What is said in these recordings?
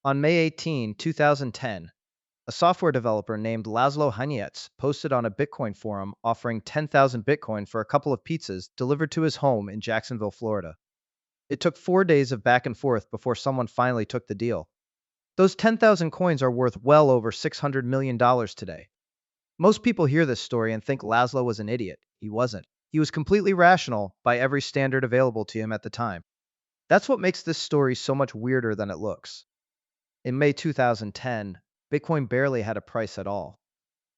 On May 18, 2010, a software developer named Laszlo Hanyecz posted on a Bitcoin forum offering 10,000 Bitcoin for a couple of pizzas delivered to his home in Jacksonville, Florida. It took 4 days of back and forth before someone finally took the deal. Those 10,000 coins are worth well over $600 million today. Most people hear this story and think Laszlo was an idiot. He wasn't. He was completely rational by every standard available to him at the time. That's what makes this story so much weirder than it looks. In May 2010, Bitcoin barely had a price at all.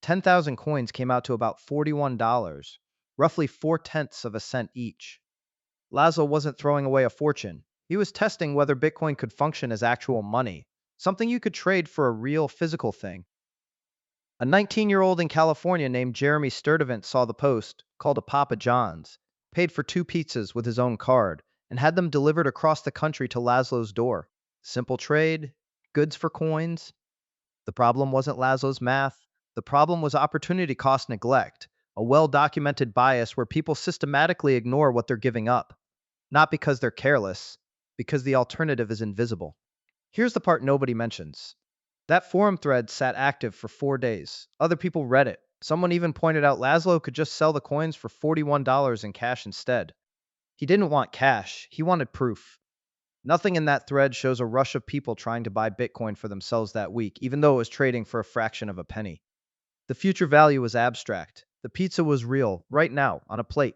10,000 coins came out to about $41, roughly 4/10 of a cent each. Laszlo wasn't throwing away a fortune. He was testing whether Bitcoin could function as actual money, something you could trade for a real physical thing. A 19-year-old in California named Jeremy Sturdivant saw the post, called a Papa John's, paid for 2 pizzas with his own card, and had them delivered across the country to Laszlo's door. Simple trade, goods for coins. The problem wasn't Laszlo's math. The problem was opportunity cost neglect, a well-documented bias where people systematically ignore what they're giving up. Not because they're careless, because the alternative is invisible. Here's the part nobody mentions. That forum thread sat active for 4 days. Other people read it. Someone even pointed out Laszlo could just sell the coins for $41 in cash instead. He didn't want cash, he wanted proof. Nothing in that thread shows a rush of people trying to buy Bitcoin for themselves that week, even though it was trading for a fraction of a penny. The future value was abstract. The pizza was real, right now, on a plate.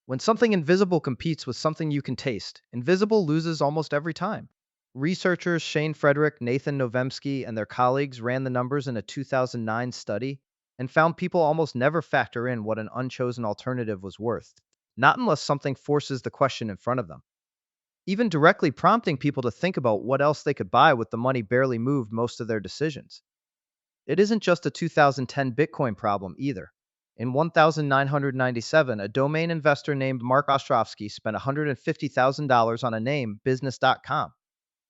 When something invisible competes with something you can taste, invisible loses almost every time. Researchers Shane Frederick, Nathan Novemsky, and their colleagues ran the numbers in a 2009 study and found people almost never factor in what an unchosen alternative was worth, not unless something forces the question in front of them. Even directly prompting people to think about what else they could buy with the money barely moved most of their decisions. It isn't just a 2010 Bitcoin problem either. In 1997, a domain investor named Mark Ostrovsky spent $150,000 on a name, business.com.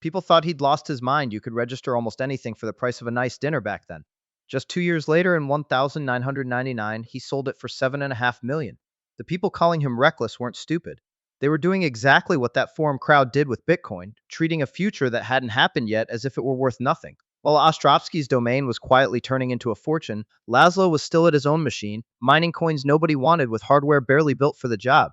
People thought he'd lost his mind. You could register almost anything for the price of a nice dinner back then. Just 2 years later, in 1999, he sold it for $7.5 million. The people calling him reckless weren't stupid. They were doing exactly what that forum crowd did with Bitcoin, treating a future that hadn't happened yet as if it were worth nothing. While Ostrovsky's domain was quietly turning into a fortune, Laszlo was still at his own machine, mining coins nobody wanted with hardware barely built for the job.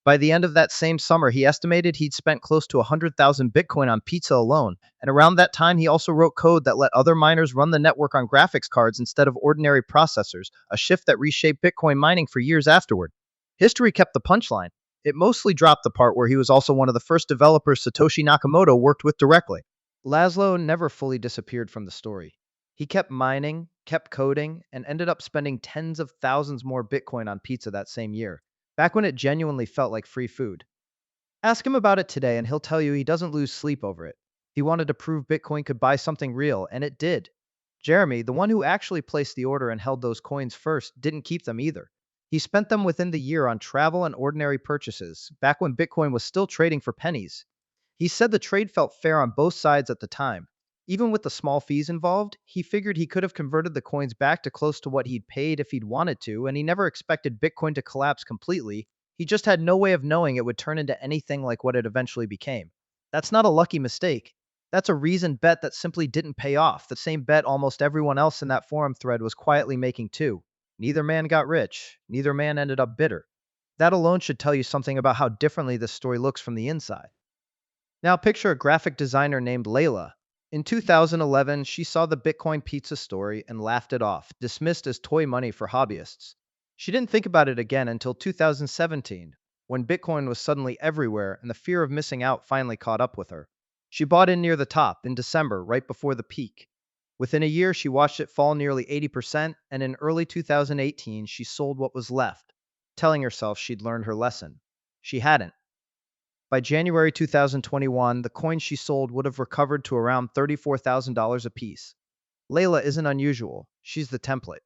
By the end of that same summer, he estimated he'd spent close to 100,000 Bitcoin on pizza alone, and around that time he also wrote code that let other miners run the network on graphics cards instead of ordinary processors, a shift that reshaped Bitcoin mining for years afterward. History kept the punchline. It mostly dropped the part where he was also one of the first developers Satoshi Nakamoto worked with directly. Laszlo never fully disappeared from the story. He kept mining, kept coding, and ended up spending tens of thousands more Bitcoin on pizza that same year, back when it genuinely felt like free food. Ask him about it today and he'll tell you he doesn't lose sleep over it. He wanted to prove Bitcoin could buy something real, and it did. Jeremy, the one who actually placed the order and held those coins first, didn't keep them either. He spent them within the year on travel and ordinary purchases, back when Bitcoin was still trading for pennies. He said the trade felt fair on both sides at the time. Even with the small fees involved, he figured he could have converted the coins back to close to what he'd paid if he'd wanted to, and he never expected Bitcoin to collapse completely. He just had no way of knowing it would turn into anything like what it eventually became. That's not a lucky mistake. That's a reasoned bet that simply didn't pay off, the same bet almost everyone else in that forum thread was quietly making too. Neither man got rich, neither man ended up bitter. That alone should tell you something about how differently this story looks from the inside. Now picture a graphic designer named Layla. In 2011, she saw the Bitcoin pizza story and laughed it off, dismissed as toy money for hobbyists. She didn't think about it again until 2017, when Bitcoin was suddenly everywhere and the fear of missing out finally caught up with her. She bought in near the top in December, right before the peak. Within a year, she watched it fall nearly 80%, and in early 2018, she sold what was left, telling herself she'd learned her lesson. She hadn't. By January 2021, the coins she sold would have recovered to around $34,000 apiece. Layla isn't unusual. She's the template.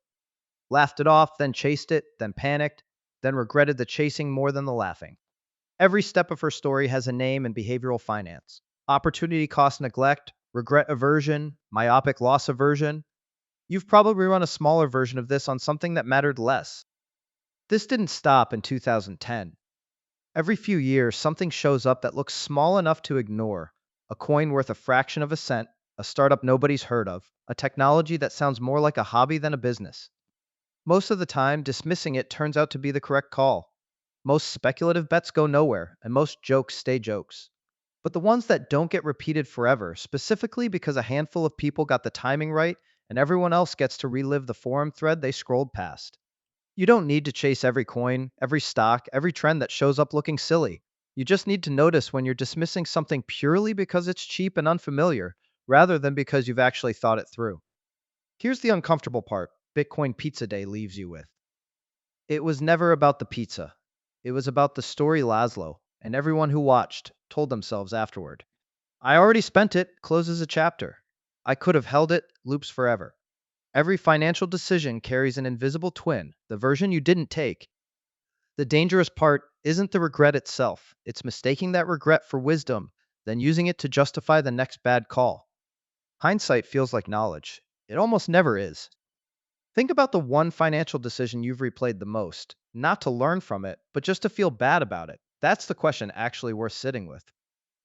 Laughed it off, then chased it, then panicked, then regretted the chasing more than the laughing. Every step of her story has a name in behavioral finance. Opportunity cost neglect, regret aversion, myopic loss aversion. You've probably run a smaller version of this on something that mattered less. This didn't stop in 2010. Every few years, something shows up that looks small enough to ignore. A coin worth a fraction of a cent, a startup nobody's heard of, a technology that sounds more like a hobby than a business. Most of the time, dismissing it turns out to be the correct call. Most speculative bets go nowhere, and most jokes stay jokes. But the ones that don't get repeated forever, specifically because a handful of people got the timing right and everyone else gets to relive the forum thread they scrolled past. You don't need to chase every coin, every stock, every trend that shows up looking silly. You just need to notice when you're dismissing something purely because it's cheap and unfamiliar, rather than because you've actually thought it through. Here's the uncomfortable part Bitcoin Pizza Day leaves you with. It was never about the pizza. It was about the story Laszlo, and everyone who watched told themselves afterward. I already spent it, closes a chapter. I could have held it, loops forever. Every financial decision carries an invisible twin, the version you didn't take. The dangerous part isn't the regret itself, it's mistaking that regret for wisdom, then using it to justify the next bad call. Hindsight feels like knowledge. It almost never is. Think about the one financial decision you've replayed the most, not to learn from it, but just to feel bad about it. That's the question actually worth sitting with.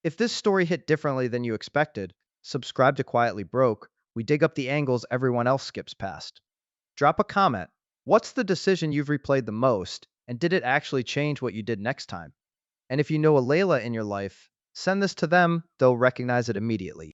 If this story hit differently than you expected, subscribe to Quietly Broke. We dig up the angles everyone else skips past. Drop a comment. What's the decision you've replayed the most, and did it actually change what you did next time? And if you know a Layla in your life, send this to them, they'll recognize it immediately.